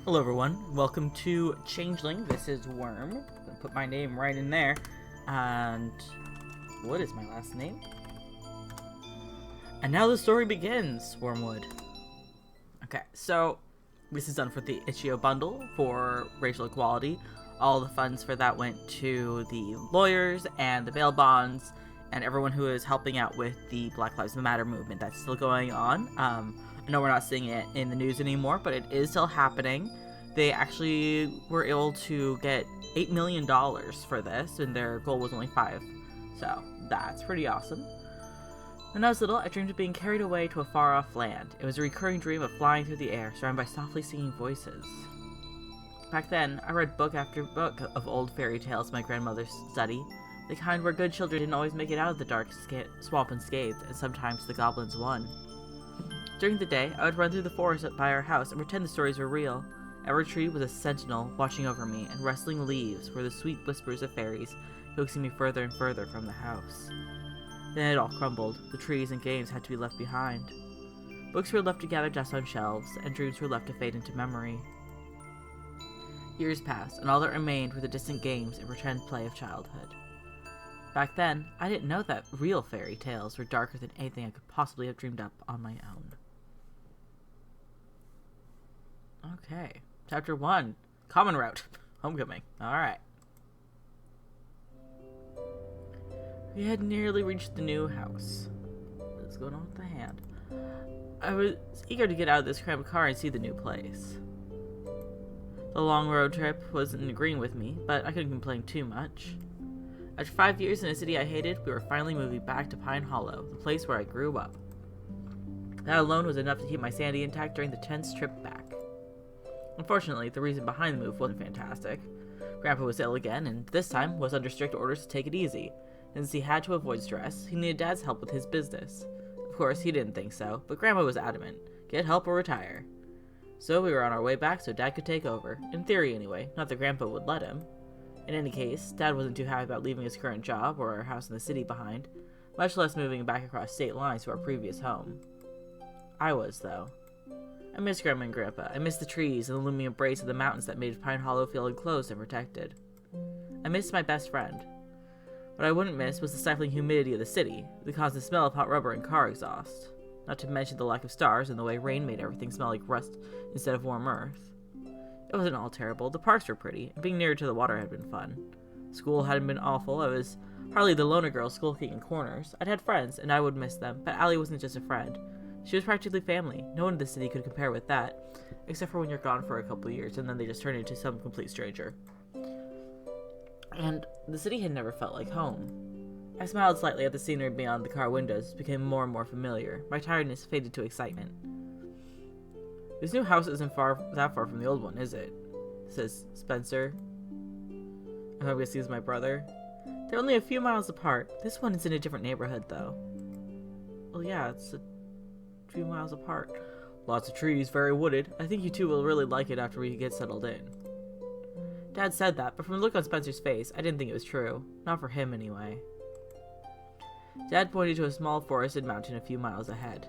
Hello everyone, welcome to Changeling. This is Worm. I'm gonna put my name right in there. And what is my last name? And now the story begins, Wormwood. Okay, so this is done for the Itch.io bundle for racial equality. All the funds for that went to the lawyers and the bail bonds and everyone who is helping out with the Black Lives Matter movement that's still going on. I know we're not seeing it in the news anymore, but it is still happening. They actually were able to get $8 million for this, and their goal was only 5. So that's pretty awesome. When I was little, I dreamed of being carried away to a far-off land. It was a recurring dream of flying through the air, surrounded by softly singing voices. Back then, I read book after book of old fairy tales in my grandmother's study, the kind where good children didn't always make it out of the dark swamp unscathed, and sometimes the goblins won. During the day, I would run through the forest by our house and pretend the stories were real. Every tree was a sentinel watching over me, and rustling leaves were the sweet whispers of fairies, coaxing me further and further from the house. Then it all crumbled. The trees and games had to be left behind. Books were left to gather dust on shelves, and dreams were left to fade into memory. Years passed, and all that remained were the distant games and pretend play of childhood. Back then, I didn't know that real fairy tales were darker than anything I could possibly have dreamed up on my own. Okay. Chapter 1. Common Route. Homecoming. Alright. We had nearly reached the new house. What's going on with the hand? I was eager to get out of this cramped car and see the new place. The long road trip wasn't agreeing with me, but I couldn't complain too much. After 5 years in a city I hated, we were finally moving back to Pine Hollow, the place where I grew up. That alone was enough to keep my sanity intact during the tense trip back. Unfortunately, the reason behind the move wasn't fantastic. Grandpa was ill again, and this time was under strict orders to take it easy. And since he had to avoid stress, he needed Dad's help with his business. Of course, he didn't think so, but Grandma was adamant. Get help or retire. So we were on our way back so Dad could take over. In theory, anyway. Not that Grandpa would let him. In any case, Dad wasn't too happy about leaving his current job or our house in the city behind, much less moving back across state lines to our previous home. I was, though. I miss Grandma and Grandpa. I miss the trees and the looming embrace of the mountains that made Pine Hollow feel enclosed and protected. I missed my best friend. What I wouldn't miss was the stifling humidity of the city, the constant smell of hot rubber and car exhaust. Not to mention the lack of stars and the way rain made everything smell like rust instead of warm earth. It wasn't all terrible. The parks were pretty, and being nearer to the water had been fun. School hadn't been awful. I was hardly the loner girl skulking in corners. I'd had friends, and I would miss them, but Allie wasn't just a friend. She was practically family. No one in the city could compare with that, except for when you're gone for a couple of years and then they just turn into some complete stranger. And the city had never felt like home. I smiled slightly at the scenery beyond the car windows, became more and more familiar. My tiredness faded to excitement. This new house isn't that far from the old one, is it? Says Spencer. I'm guessing he's my brother. They're only a few miles apart. This one is in a different neighborhood, though. Well, yeah, it's a few miles apart. Lots of trees, very wooded. I think you two will really like it after we get settled in. Dad said that, but from the look on Spencer's face, I didn't think it was true. Not for him, anyway. Dad pointed to a small forested mountain a few miles ahead.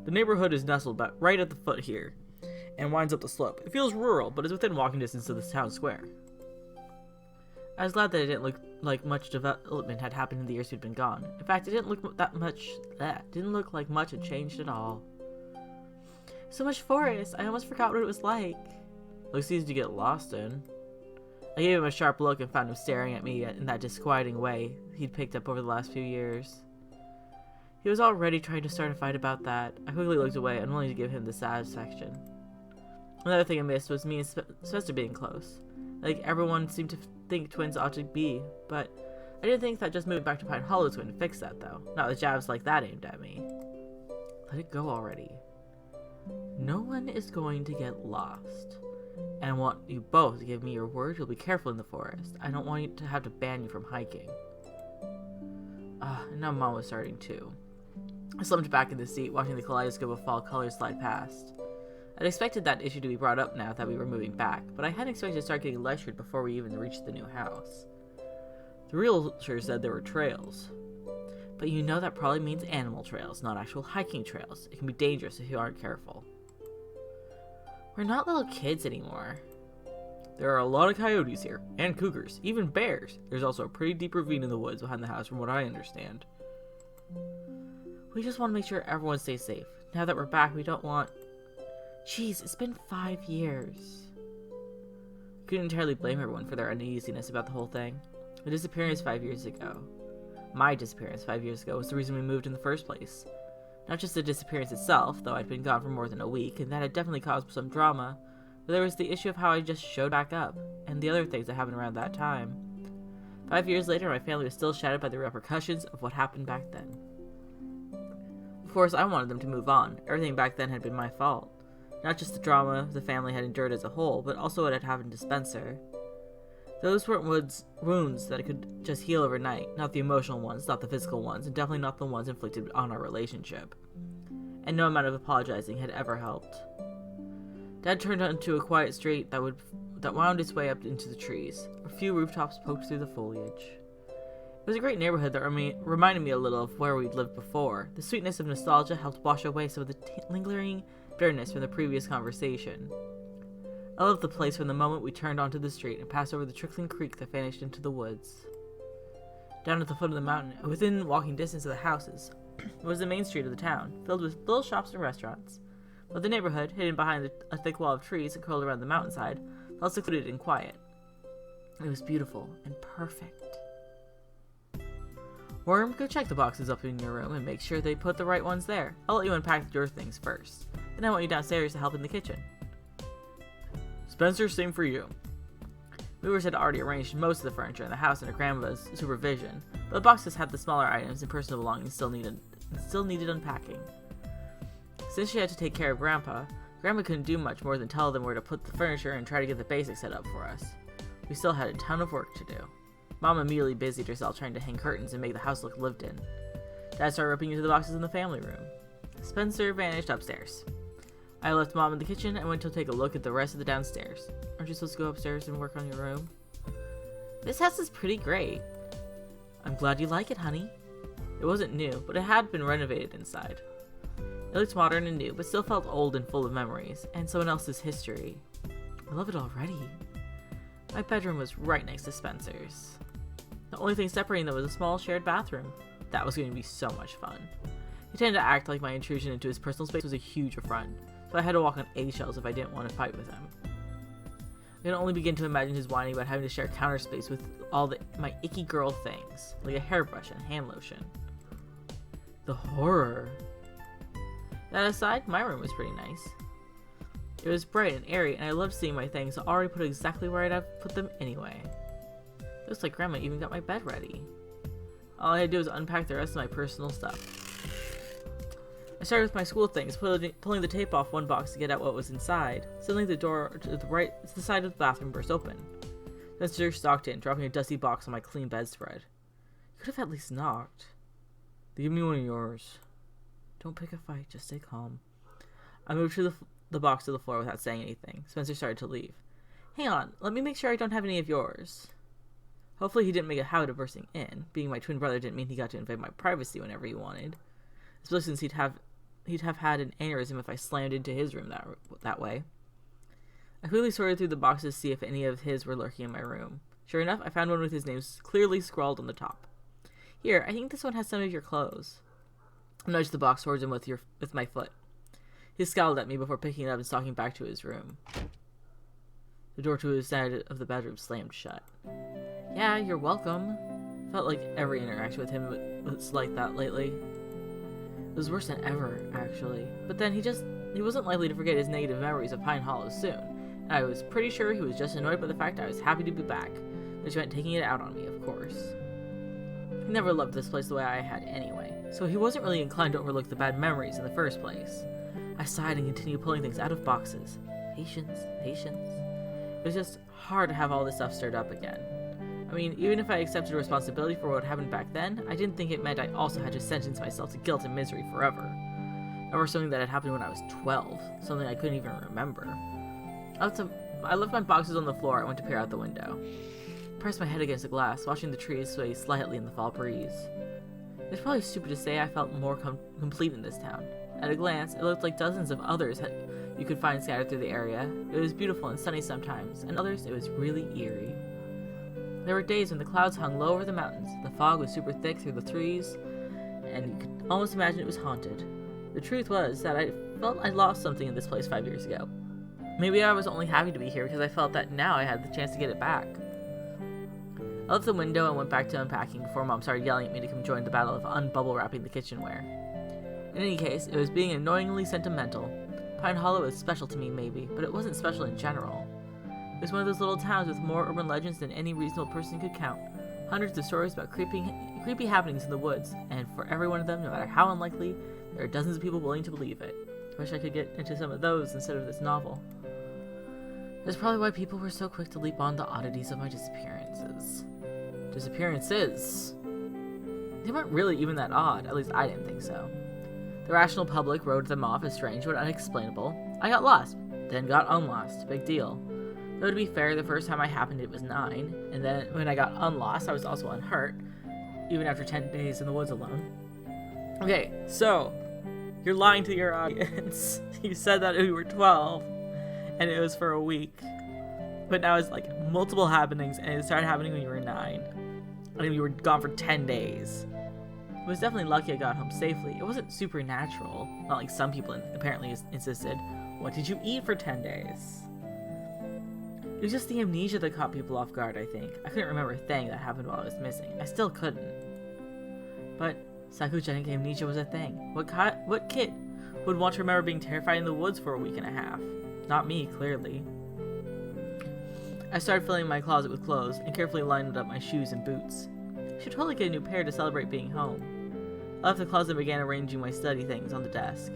The neighborhood is nestled about right at the foot here, and winds up the slope. It feels rural, but is within walking distance of the town square. I was glad that it didn't look like much development had happened in the years we'd been gone. In fact, it didn't look like much had changed at all. So much forest, I almost forgot what it was like. Looks easy to get lost in. I gave him a sharp look and found him staring at me in that disquieting way he'd picked up over the last few years. He was already trying to start a fight about that. I quickly looked away, unwilling to give him the satisfaction. Another thing I missed was me and Spencer being close. Like everyone seemed to think twins ought to be, but I didn't think that just moving back to Pine Hollow was going to fix that, though. Not with jabs like that aimed at me. Let it go already. No one is going to get lost. And I want you both to give me your word you'll be careful in the forest. I don't want you to have to ban you from hiking. And now Mom was starting too. I slumped back in the seat, watching the kaleidoscope of fall colors slide past. I'd expected that issue to be brought up now that we were moving back, but I hadn't expected to start getting lectured before we even reached the new house. The realtor said there were trails. But you know that probably means animal trails, not actual hiking trails. It can be dangerous if you aren't careful. We're not little kids anymore. There are a lot of coyotes here, and cougars, even bears. There's also a pretty deep ravine in the woods behind the house from what I understand. We just want to make sure everyone stays safe. Now that we're back, we don't want... Jeez, it's been 5 years. I couldn't entirely blame everyone for their uneasiness about the whole thing. The disappearance 5 years ago. My disappearance 5 years ago was the reason we moved in the first place. Not just the disappearance itself, though I'd been gone for more than a week, and that had definitely caused some drama, but there was the issue of how I just showed back up, and the other things that happened around that time. 5 years later, my family was still shattered by the repercussions of what happened back then. Of course, I wanted them to move on. Everything back then had been my fault. Not just the drama the family had endured as a whole, but also what had happened to Spencer. Those weren't wounds that I could just heal overnight, not the emotional ones, not the physical ones, and definitely not the ones inflicted on our relationship. And no amount of apologizing had ever helped. Dad turned onto a quiet street that wound its way up into the trees. A few rooftops poked through the foliage. It was a great neighborhood that reminded me a little of where we'd lived before. The sweetness of nostalgia helped wash away some of the lingering bitterness from the previous conversation. I loved the place from the moment we turned onto the street and passed over the trickling creek that vanished into the woods. Down at the foot of the mountain, within walking distance of the houses, was the main street of the town, filled with little shops and restaurants. But the neighborhood, hidden behind a thick wall of trees that curled around the mountainside, felt secluded and quiet. It was beautiful and perfect. Worm, go check the boxes up in your room and make sure they put the right ones there. I'll let you unpack your things first. Then I want you downstairs to help in the kitchen. Spencer, same for you. Movers had already arranged most of the furniture in the house under Grandma's supervision, but the boxes had the smaller items and personal belongings still needed unpacking. Since she had to take care of Grandpa, Grandma couldn't do much more than tell them where to put the furniture and try to get the basics set up for us. We still had a ton of work to do. Mom immediately busied herself trying to hang curtains and make the house look lived in. Dad started ripping into the boxes in the family room. Spencer vanished upstairs. I left Mom in the kitchen and went to take a look at the rest of the downstairs. Aren't you supposed to go upstairs and work on your room? This house is pretty great. I'm glad you like it, honey. It wasn't new, but it had been renovated inside. It looked modern and new, but still felt old and full of memories, and someone else's history. I love it already. My bedroom was right next to Spencer's. The only thing separating them was a small shared bathroom. That was going to be so much fun. He tended to act like my intrusion into his personal space was a huge affront, so I had to walk on eggshells if I didn't want to fight with him. I can only begin to imagine his whining about having to share counter space with all my icky girl things, like a hairbrush and hand lotion. The horror. That aside, my room was pretty nice. It was bright and airy, and I loved seeing my things already put exactly where I'd have put them anyway. Looks like Grandma even got my bed ready. All I had to do was unpack the rest of my personal stuff. I started with my school things, pulling the tape off one box to get out what was inside. Suddenly the door to the side of the bathroom burst open. Spencer stalked in, dropping a dusty box on my clean bedspread. You could have at least knocked. Give me one of yours. Don't pick a fight, just stay calm. I moved the box to the floor without saying anything. Spencer started to leave. Hang on, let me make sure I don't have any of yours. Hopefully he didn't make a habit of bursting in. Being my twin brother didn't mean he got to invade my privacy whenever he wanted. Especially since he'd have had an aneurysm if I slammed into his room that way. I quickly sorted through the boxes to see if any of his were lurking in my room. Sure enough, I found one with his name clearly scrawled on the top. Here, I think this one has some of your clothes. I nudged the box towards him with my foot. He scowled at me before picking it up and stalking back to his room. The door to his side of the bedroom slammed shut. Yeah, you're welcome. Felt like every interaction with him was like that lately. It was worse than ever, actually. But then he wasn't likely to forget his negative memories of Pine Hollow soon. And I was pretty sure he was just annoyed by the fact I was happy to be back, which meant taking it out on me, of course. He never loved this place the way I had anyway, so he wasn't really inclined to overlook the bad memories in the first place. I sighed and continued pulling things out of boxes. Patience, patience. It was just hard to have all this stuff stirred up again. I mean, even if I accepted responsibility for what happened back then, I didn't think it meant I also had to sentence myself to guilt and misery forever. Or something that had happened when I was 12, something I couldn't even remember. I left my boxes on the floor and went to peer out the window. I pressed my head against the glass, watching the trees sway slightly in the fall breeze. It's probably stupid to say I felt more complete in this town. At a glance, it looked like dozens of others you could find scattered through the area. It was beautiful and sunny sometimes, and others it was really eerie. There were days when the clouds hung low over the mountains, the fog was super thick through the trees, and you could almost imagine it was haunted. The truth was that I felt I'd lost something in this place 5 years ago. Maybe I was only happy to be here because I felt that now I had the chance to get it back. I left the window and went back to unpacking before Mom started yelling at me to come join the battle of unbubble wrapping the kitchenware. In any case, it was being annoyingly sentimental. Pine Hollow was special to me, maybe, but it wasn't special in general. It was one of those little towns with more urban legends than any reasonable person could count. Hundreds of stories about creepy happenings in the woods, and for every one of them, no matter how unlikely, there are dozens of people willing to believe it. I wish I could get into some of those instead of this novel. That's probably why people were so quick to leap on the oddities of my disappearances. Disappearances? They weren't really even that odd, at least I didn't think so. The rational public wrote them off as strange but unexplainable. I got lost, then got unlost. Big deal. Though to be fair, the first time I happened it was 9, and then when I got unlost I was also unhurt, even after 10 days in the woods alone. Okay, so, you're lying to your audience. You said that you were 12, and it was for a week. But now it's like multiple happenings, and it started happening when you were 9. And you were gone for 10 days. I was definitely lucky I got home safely. It wasn't supernatural, not like some people apparently insisted. What did you eat for 10 days? It was just the amnesia that caught people off guard, I think. I couldn't remember a thing that happened while I was missing. I still couldn't. But psychogenic amnesia was a thing. What kid would want to remember being terrified in the woods for a week and a half? Not me, clearly. I started filling my closet with clothes and carefully lined up my shoes and boots. I should totally get a new pair to celebrate being home. I left the closet and began arranging my study things on the desk.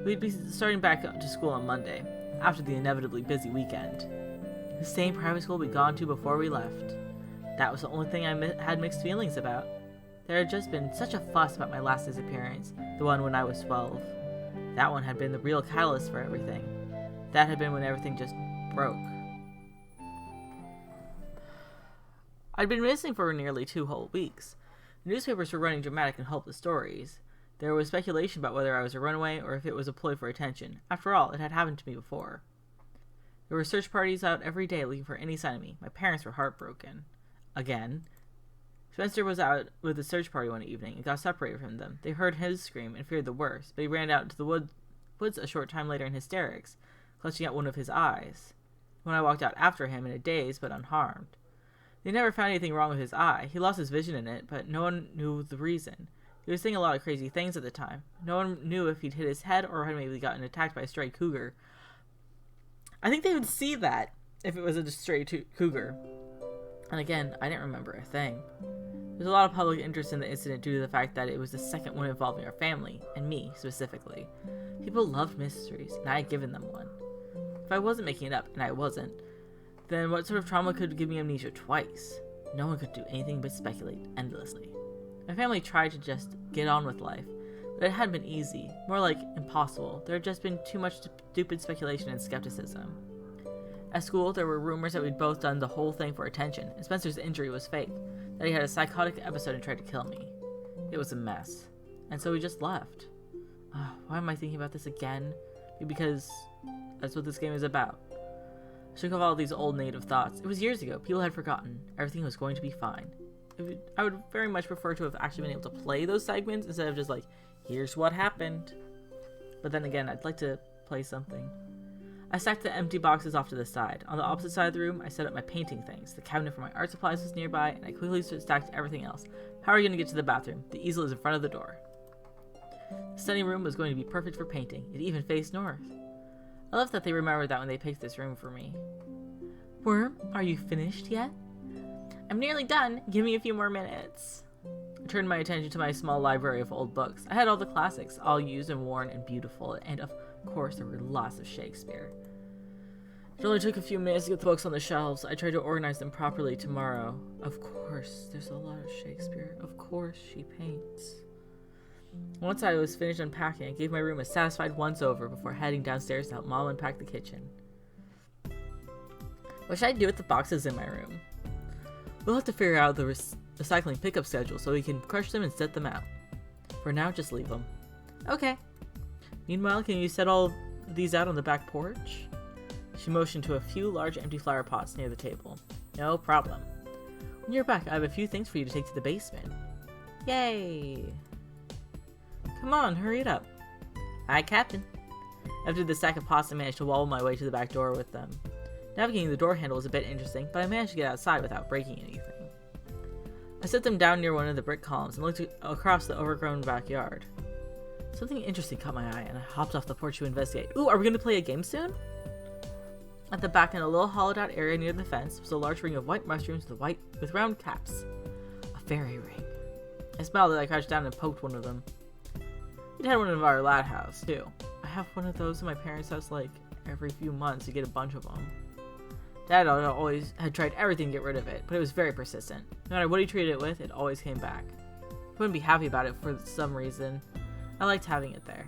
We'd be starting back to school on Monday, after the inevitably busy weekend. The same private school we'd gone to before we left. That was the only thing I had mixed feelings about. There had just been such a fuss about my last disappearance, the one when I was 12. That one had been the real catalyst for everything. That had been when everything just broke. I'd been missing for nearly 2 whole weeks. The newspapers were running dramatic and hopeless stories. There was speculation about whether I was a runaway or if it was a ploy for attention. After all, it had happened to me before. There were search parties out every day looking for any sign of me. My parents were heartbroken. Again. Spencer was out with a search party one evening and got separated from them. They heard his scream and feared the worst, but he ran out into the woods a short time later in hysterics, clutching at one of his eyes. When I walked out after him in a daze but unharmed. They never found anything wrong with his eye. He lost his vision in it, but no one knew the reason. He was saying a lot of crazy things at the time. No one knew if he'd hit his head or had maybe gotten attacked by a stray cougar. I think they would see that if it was a stray cougar. And again, I didn't remember a thing. There's a lot of public interest in the incident due to the fact that it was the second one involving our family, and me specifically. People loved mysteries, and I had given them one. If I wasn't making it up, and I wasn't, then what sort of trauma could give me amnesia twice? No one could do anything but speculate endlessly. My family tried to just get on with life, but it hadn't been easy, more like impossible. There had just been too much stupid speculation and skepticism. At school, there were rumors that we'd both done the whole thing for attention, and Spencer's injury was fake, that he had a psychotic episode and tried to kill me. It was a mess, and so we just left. Why am I thinking about this again? Maybe because that's what this game is about. I shook off all these old negative thoughts. It was years ago. People had forgotten. Everything was going to be fine. I would very much prefer to have actually been able to play those segments instead of just like, here's what happened. But then again, I'd like to play something. I stacked the empty boxes off to the side. On the opposite side of the room, I set up my painting things. The cabinet for my art supplies was nearby, and I quickly stacked everything else. How are you going to get to the bathroom? The easel is in front of the door. The study room was going to be perfect for painting. It even faced north. I love that they remembered that when they picked this room for me. Worm, are you finished yet? I'm nearly done. Give me a few more minutes. I turned my attention to my small library of old books. I had all the classics, all used and worn and beautiful, and of course there were lots of Shakespeare. It only took a few minutes to get the books on the shelves. I tried to organize them properly tomorrow. Of course, there's a lot of Shakespeare. Of course she paints. Once I was finished unpacking, I gave my room a satisfied once-over before heading downstairs to help Mom unpack the kitchen. What should I do with the boxes in my room? We'll have to figure out the recycling pickup schedule so we can crush them and set them out. For now, just leave them. Okay. Meanwhile, can you set all these out on the back porch? She motioned to a few large empty flower pots near the table. No problem. When you're back, I have a few things for you to take to the basement. Yay! Come on, hurry it up. Aye, Captain. After the stack of pots, I managed to wobble my way to the back door with them. Navigating the door handle was a bit interesting, but I managed to get outside without breaking anything. I set them down near one of the brick columns and looked across the overgrown backyard. Something interesting caught my eye, and I hopped off the porch to investigate. Ooh, are we going to play a game soon? At the back, in a little hollowed-out area near the fence, was a large ring of white mushrooms with round caps. A fairy ring. I smiled as I crouched down and poked one of them. We'd had one in our lad house, too. I have one of those in my parents' house, like, every few months. You get a bunch of them. Dad always had tried everything to get rid of it, but it was very persistent. No matter what he treated it with, it always came back. I wouldn't be happy about it for some reason. I liked having it there.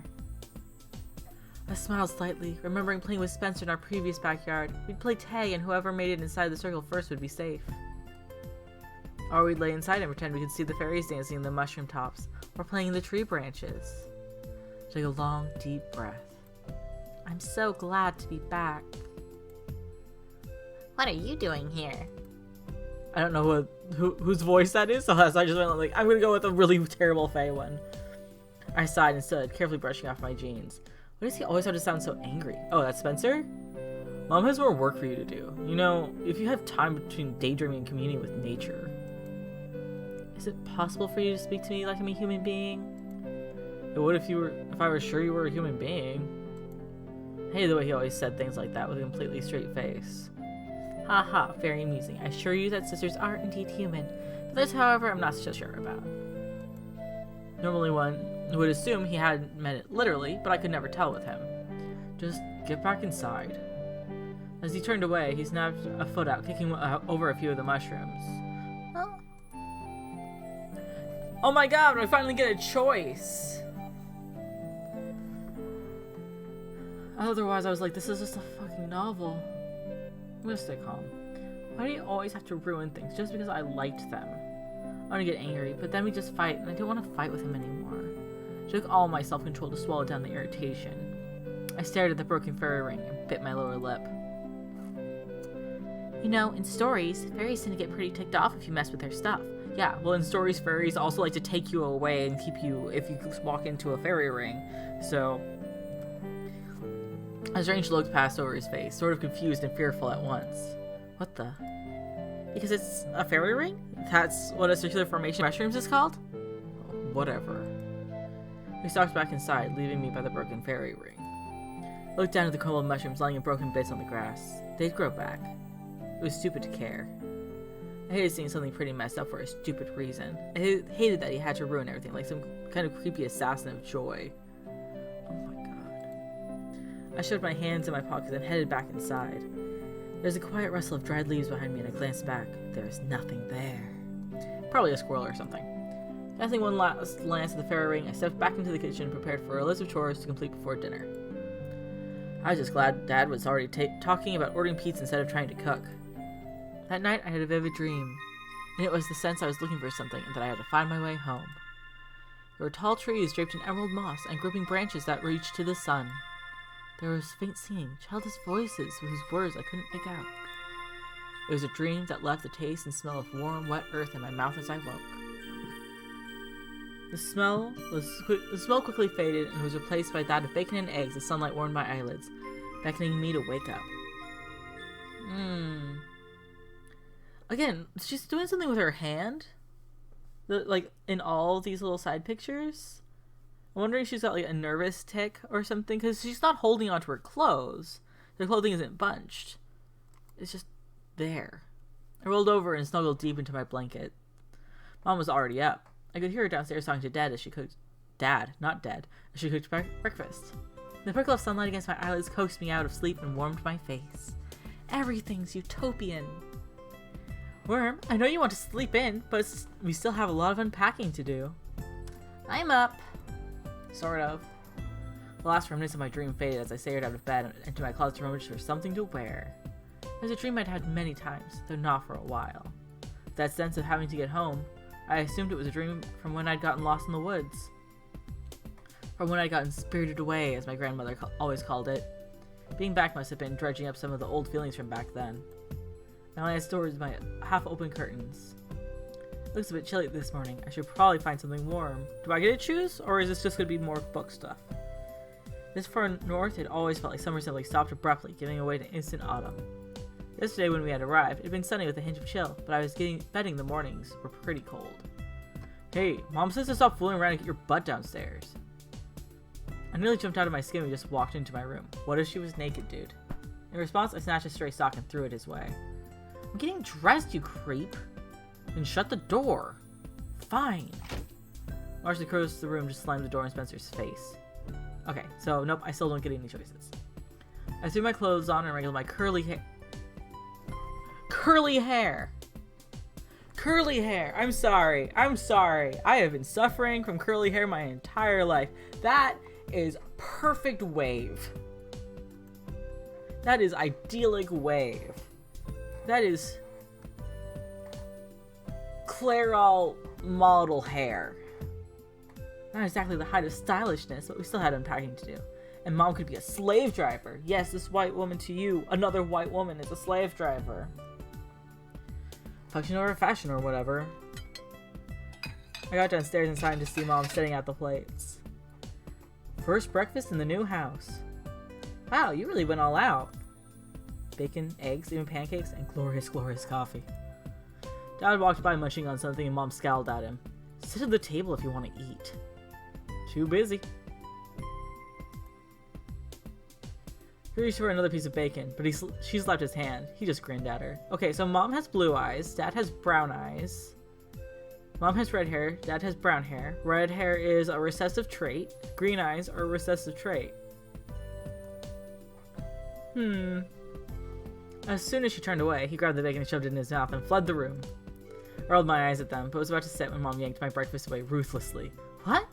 I smiled slightly, remembering playing with Spencer in our previous backyard. We'd play tag, and whoever made it inside the circle first would be safe. Or we'd lay inside and pretend we could see the fairies dancing in the mushroom tops, or playing in the tree branches. I took a long, deep breath. I'm so glad to be back. What are you doing here? I don't know whose voice that is, so I just went like, I'm gonna go with a really terrible Fae one. I sighed and stood, carefully brushing off my jeans. Why does he always have to sound so angry? Oh, that's Spencer? Mom has more work for you to do. You know, if you have time between daydreaming and communing with nature. Is it possible for you to speak to me like I'm a human being? It would if I were sure you were a human being. I hated the way he always said things like that with a completely straight face. Haha, very amusing. I assure you that sisters are indeed human. But this, however, I'm not so sure about. Normally one would assume he had meant it literally, but I could never tell with him. Just get back inside. As he turned away, he snapped a foot out, kicking over a few of the mushrooms. Oh my god, I finally get a choice! Otherwise, I was like, this is just a fucking novel. I'm gonna stay calm. Why do you always have to ruin things just because I liked them? I want to get angry, but then we just fight, and I don't want to fight with him anymore. It took all my self-control to swallow down the irritation. I stared at the broken fairy ring and bit my lower lip. You know, in stories, fairies tend to get pretty ticked off if you mess with their stuff. Yeah, well, in stories, fairies also like to take you away and keep you if you walk into a fairy ring. So, a strange look passed over his face, sort of confused and fearful at once. What the? Because it's a fairy ring? That's what a circular formation of mushrooms is called? Whatever. We stalked back inside, leaving me by the broken fairy ring. I looked down at the crumbled mushrooms lying in broken bits on the grass. They'd grow back. It was stupid to care. I hated seeing something pretty messed up for a stupid reason. I hated that he had to ruin everything, like some kind of creepy assassin of joy. Oh my god. I shoved my hands in my pockets and headed back inside. There's a quiet rustle of dried leaves behind me and I glanced back. There's nothing there. Probably a squirrel or something. Casting one last glance at the fairy ring, I stepped back into the kitchen and prepared for a list of chores to complete before dinner. I was just glad Dad was already talking about ordering pizza instead of trying to cook. That night, I had a vivid dream, and it was the sense I was looking for something and that I had to find my way home. There were tall trees draped in emerald moss and grouping branches that reached to the sun. There was faint singing, childish voices whose words I couldn't make out. It was a dream that left the taste and smell of warm, wet earth in my mouth as I woke. The smell quickly faded and was replaced by that of bacon and eggs as sunlight warmed my eyelids, beckoning me to wake up. Again, she's doing something with her hand. Like, in all these little side pictures. I'm wondering if she's got, like, a nervous tick or something, because she's not holding onto her clothes. Her clothing isn't bunched. It's just there. I rolled over and snuggled deep into my blanket. Mom was already up. I could hear her downstairs talking to Dad as she cooked... Dad, not Dad. As she cooked breakfast. The prickle of sunlight against my eyelids coaxed me out of sleep and warmed my face. Everything's utopian. Worm, I know you want to sleep in, but we still have a lot of unpacking to do. I'm up. Sort of. The last remnants of my dream faded as I stared out of bed and into my closet to rummage for something to wear. It was a dream I'd had many times, though not for a while. That sense of having to get home, I assumed it was a dream from when I'd gotten lost in the woods. From when I'd gotten spirited away, as my grandmother always called it. Being back must have been dredging up some of the old feelings from back then. My eyes towards my half-open curtains. It looks a bit chilly this morning. I should probably find something warm. Do I get to choose, or is this just going to be more book stuff? This far north, it always felt like summer simply stopped abruptly, giving way to instant autumn. Yesterday when we had arrived, it had been sunny with a hint of chill, but I was betting the mornings were pretty cold. Hey, Mom says to stop fooling around and get your butt downstairs. I nearly jumped out of my skin when we just walked into my room. What if she was naked, dude? In response, I snatched a stray sock and threw it his way. I'm getting dressed, you creep! And shut the door! Fine! Marshall crossed the room, just slammed the door in Spencer's face. Okay, so nope, I still don't get any choices. I threw my clothes on and wrinkled my curly hair. Curly hair! Curly hair! I'm sorry. I have been suffering from curly hair my entire life. That is perfect wave. That is idyllic wave. That is Clairol model hair. Not exactly the height of stylishness, but we still had unpacking to do. And Mom could be a slave driver. Yes, this white woman to you, another white woman is a slave driver. Function over fashion or whatever. I got downstairs in time to see Mom setting out the plates. First breakfast in the new house. Wow, you really went all out. Bacon, eggs, even pancakes, and glorious, glorious coffee. Dad walked by munching on something and Mom scowled at him. Sit at the table if you want to eat. Too busy. He reached for another piece of bacon, but she slapped his hand. He just grinned at her. Okay, so Mom has blue eyes, Dad has brown eyes. Mom has red hair, Dad has brown hair. Red hair is a recessive trait. Green eyes are a recessive trait. As soon as she turned away, he grabbed the bacon and shoved it in his mouth and fled the room. I rolled my eyes at them, but was about to sit when Mom yanked my breakfast away ruthlessly. What?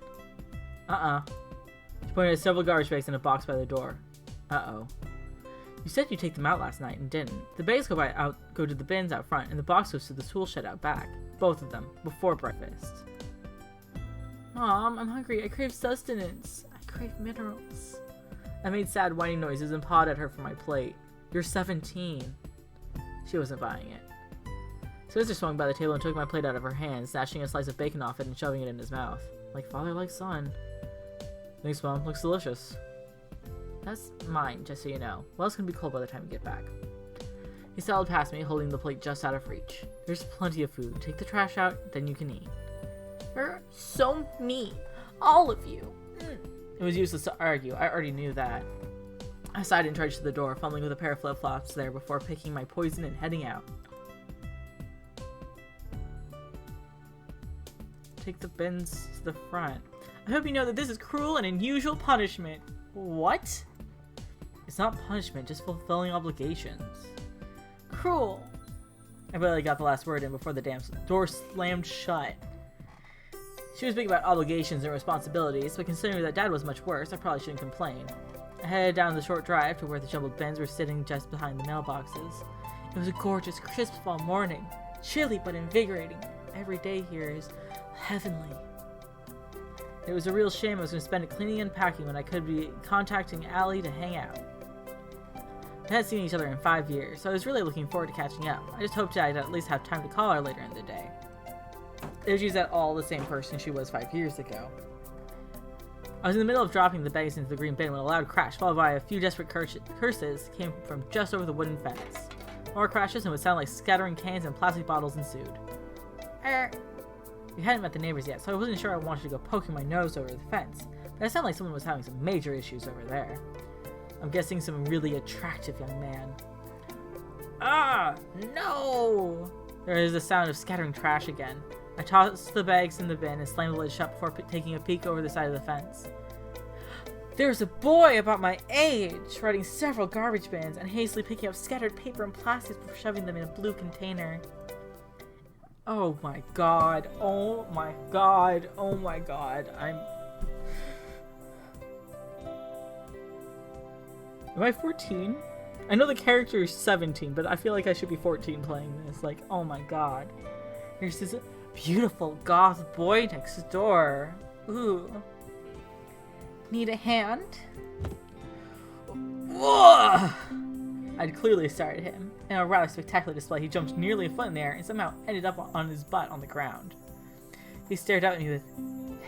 She pointed at several garbage bags in a box by the door. Uh-oh. You said you'd take them out last night and didn't. The bags go to the bins out front, and the box goes to the tool shed out back. Both of them, before breakfast. Mom, I'm hungry. I crave sustenance. I crave minerals. I made sad whining noises and pawed at her for my plate. You're 17. She wasn't buying it. Spencer swung by the table and took my plate out of her hand, snatching a slice of bacon off it and shoving it in his mouth. Like father, like son. Thanks, Mom. Looks delicious. That's mine, just so you know. Well, it's gonna be cold by the time you get back. He sailed past me, holding the plate just out of reach. There's plenty of food. Take the trash out, then you can eat. You're so mean. All of you. It was useless to argue. I already knew that. I sighed and trudged to the door, fumbling with a pair of flip-flops there before picking my poison and heading out. Take the bins to the front. I hope you know that this is cruel and unusual punishment. What? It's not punishment, just fulfilling obligations. Cruel. I barely got the last word in before the damn door slammed shut. She was big about obligations and responsibilities, but considering that Dad was much worse, I probably shouldn't complain. I headed down the short drive to where the jumbled bins were sitting just behind the mailboxes. It was a gorgeous, crisp fall morning. Chilly but invigorating. Every day here is heavenly. It was a real shame I was going to spend it cleaning and packing when I could be contacting Allie to hang out. We hadn't seen each other in 5 years, so I was really looking forward to catching up. I just hoped I'd at least have time to call her later in the day. If she's at all the same person she was 5 years ago. I was in the middle of dropping the bags into the green bin when a loud crash, followed by a few desperate curses, came from just over the wooden fence. More crashes and what sounded like scattering cans and plastic bottles ensued. We hadn't met the neighbors yet, so I wasn't sure I wanted to go poking my nose over the fence, but it sounded like someone was having some major issues over there. I'm guessing some really attractive young man. Ah! No! There is the sound of scattering trash again. I tossed the bags in the bin and slammed the lid shut before taking a peek over the side of the fence. There's a boy about my age riding several garbage bins and hastily picking up scattered paper and plastics before shoving them in a blue container. Oh my god, oh my god, oh my god, Am I 14? I know the character is 17, but I feel like I should be 14 playing this. Like, oh my god. Here's this beautiful goth boy next door. Ooh. Need a hand? Ugh! I'd clearly started him. In a rather spectacular display, he jumped nearly a foot in the air and somehow ended up on his butt on the ground. He stared out at me with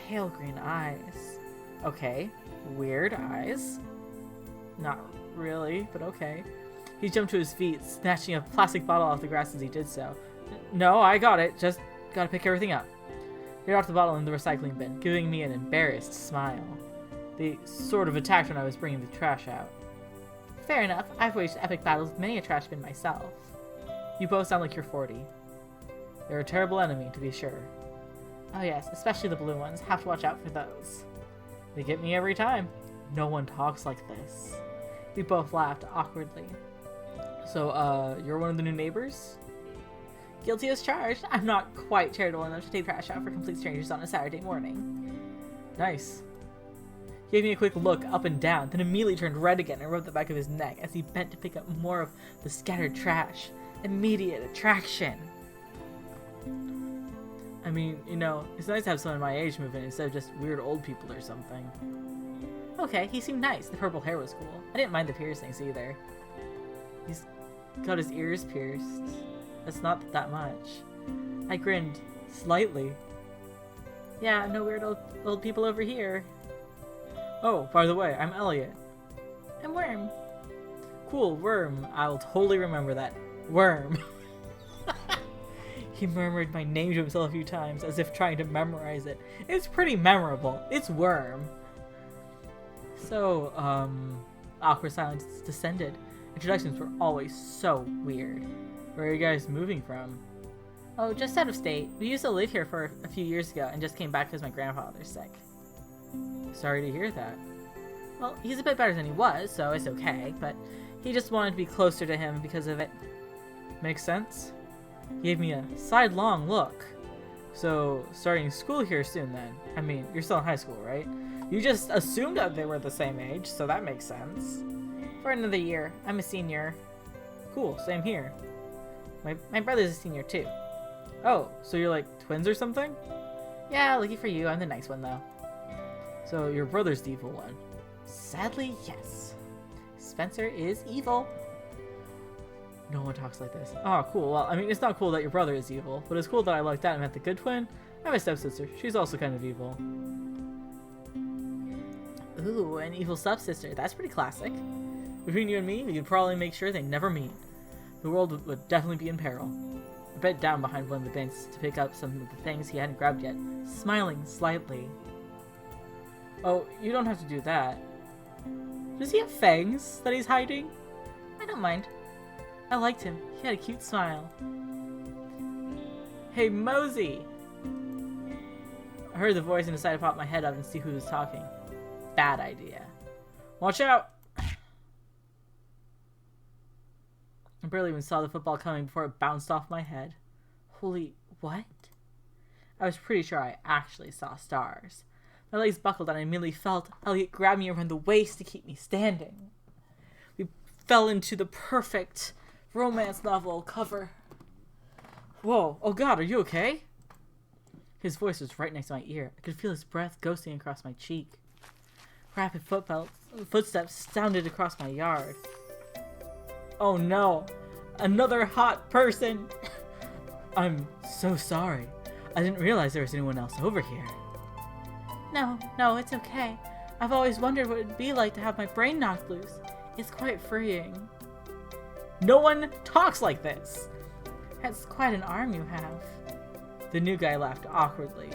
pale green eyes. Okay, weird eyes. Not really, but okay. He jumped to his feet, snatching a plastic bottle off the grass as he did so. No, I got it. Just gotta pick everything up. He dropped the bottle in the recycling bin, giving me an embarrassed smile. They sort of attacked when I was bringing the trash out. Fair enough. I've waged epic battles with many a trash bin myself. You both sound like you're 40. They're a terrible enemy, to be sure. Oh yes, especially the blue ones. Have to watch out for those. They get me every time. No one talks like this. We both laughed awkwardly. So, you're one of the new neighbors? Guilty as charged. I'm not quite charitable enough to take trash out for complete strangers on a Saturday morning. Nice. He gave me a quick look up and down, then immediately turned red again and rubbed the back of his neck as he bent to pick up more of the scattered trash. Immediate attraction. I mean, you know, it's nice to have someone my age move in instead of just weird old people or something. Okay, he seemed nice. The purple hair was cool. I didn't mind the piercings either. He's got his ears pierced. That's not that much. I grinned slightly. Yeah, no weird old people over here. Oh, by the way, I'm Elliot. I'm Worm. Cool, Worm. I'll totally remember that. Worm. He murmured my name to himself a few times, as if trying to memorize it. It's pretty memorable. It's Worm. So, awkward silence descended. Introductions were always so weird. Where are you guys moving from? Oh, just out of state. We used to live here for a few years ago and just came back because my grandfather's sick. Sorry to hear that. Well, he's a bit better than he was, so it's okay, but he just wanted to be closer to him because of it. Makes sense. He gave me a sidelong look. So, starting school here soon then. I mean, you're still in high school, right? You just assumed that they were the same age, so that makes sense. For another year. I'm a senior. Cool, same here. My brother's a senior too. Oh, so you're like twins or something? Yeah, lucky for you. I'm the nice one though. So your brother's the evil one? Sadly, yes. Spencer is evil. No one talks like this. Oh, cool. Well, I mean, it's not cool that your brother is evil, but it's cool that I lucked out and met the good twin. I have a stepsister. She's also kind of evil. Ooh, an evil stepsister. That's pretty classic. Between you and me, we could probably make sure they never meet. The world would definitely be in peril. I bent down behind one of the bins to pick up some of the things he hadn't grabbed yet, smiling slightly. Oh, you don't have to do that. Does he have fangs that he's hiding? I don't mind. I liked him. He had a cute smile. Hey, Mosey! I heard the voice and decided to pop my head up and see who was talking. Bad idea. Watch out! I barely even saw the football coming before it bounced off my head. Holy... what? I was pretty sure I actually saw stars. My legs buckled and I immediately felt Elliot grab me around the waist to keep me standing. We fell into the perfect romance novel cover. Whoa, oh god, are you okay? His voice was right next to my ear. I could feel his breath ghosting across my cheek. Rapid footsteps sounded across my yard. Oh no, another hot person! I'm so sorry. I didn't realize there was anyone else over here. No, it's okay. I've always wondered what it'd be like to have my brain knocked loose. It's quite freeing. No one talks like this! That's quite an arm you have. The new guy laughed awkwardly.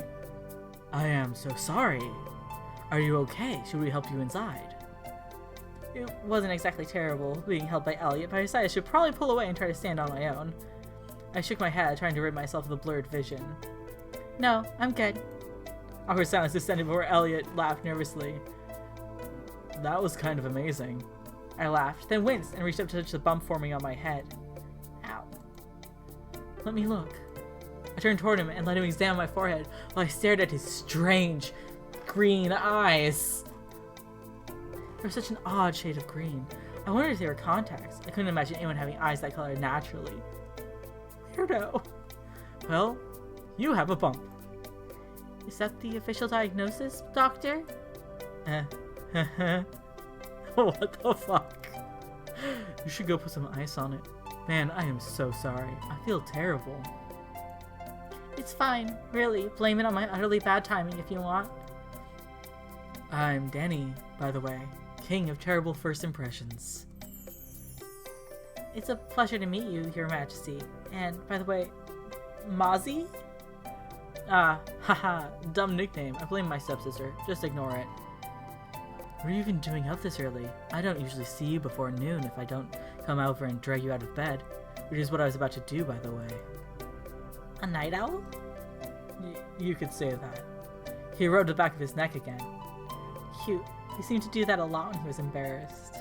I am so sorry. Are you okay? Should we help you inside? It wasn't exactly terrible being held by Elliot, but I decided I should probably pull away and try to stand on my own. I shook my head, trying to rid myself of the blurred vision. No, I'm good. Awkward silence descended before Elliot laughed nervously. That was kind of amazing. I laughed, then winced and reached up to touch the bump forming on my head. Ow. Let me look. I turned toward him and let him examine my forehead while I stared at his strange green eyes. They were such an odd shade of green. I wondered if they were contacts. I couldn't imagine anyone having eyes that color naturally. Weirdo. Well, you have a bump. Is that the official diagnosis, doctor? What the fuck? You should go put some ice on it. Man, I am so sorry. I feel terrible. It's fine, really. Blame it on my utterly bad timing if you want. I'm Danny, by the way. King of terrible first impressions. It's a pleasure to meet you, Your Majesty. And, by the way, Mozzie? Haha, dumb nickname. I blame my stepsister. Just ignore it. What are you even doing up this early? I don't usually see you before noon if I don't come over and drag you out of bed, which is what I was about to do, by the way. A night owl? You could say that. He rubbed the back of his neck again. Cute. He seemed to do that a lot when he was embarrassed.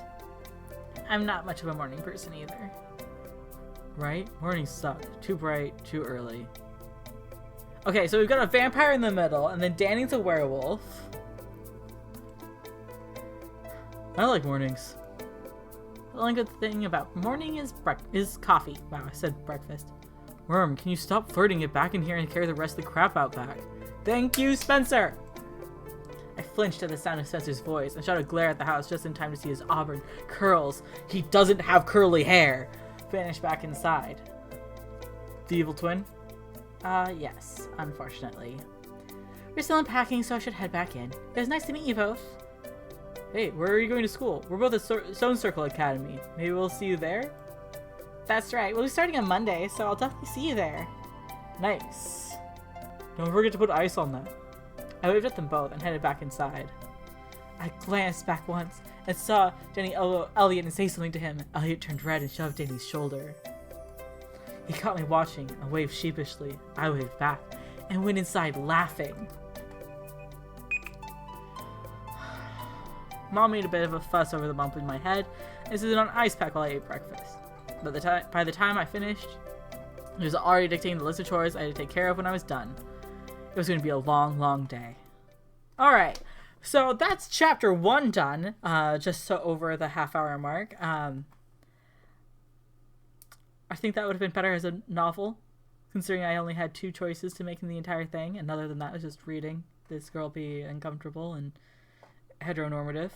I'm not much of a morning person either. Right? Mornings suck. Too bright, too early. Okay, so we've got a vampire in the middle, and then Danny's a werewolf. I like mornings. The only good thing about morning is coffee. Wow, I said breakfast. Worm, can you stop flirting, get back in here and carry the rest of the crap out back? Thank you, Spencer! I flinched at the sound of Spencer's voice and shot a glare at the house just in time to see his auburn curls. He doesn't have curly hair! Vanish back inside. The evil twin? Yes, unfortunately. We're still unpacking, so I should head back in. It was nice to meet you both. Hey, where are you going to school? We're both at Stone Circle Academy. Maybe we'll see you there? That's right. We'll be starting on Monday, so I'll definitely see you there. Nice. Don't forget to put ice on that. I waved at them both and headed back inside. I glanced back once and saw Danny Elliot and say something to him. Elliot turned red and shoved Danny's shoulder. He caught me watching and waved sheepishly. I waved back and went inside laughing. Mom made a bit of a fuss over the bump in my head and insisted on ice pack while I ate breakfast. But by the time I finished, he was already dictating the list of chores I had to take care of when I was done. It was going to be a long, long day. Alright, so that's chapter 1 done, just so over the half-hour mark. I think that would have been better as a novel, considering I only had 2 choices to make in the entire thing, and other than that, it was just reading this girl be uncomfortable and heteronormative.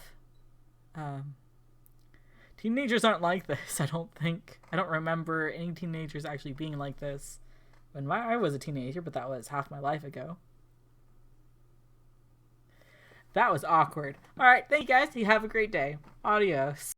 Teenagers aren't like this, I don't think. I don't remember any teenagers actually being like this when I was a teenager, but that was half my life ago. That was awkward. Alright, thank you guys. You have a great day. Adios.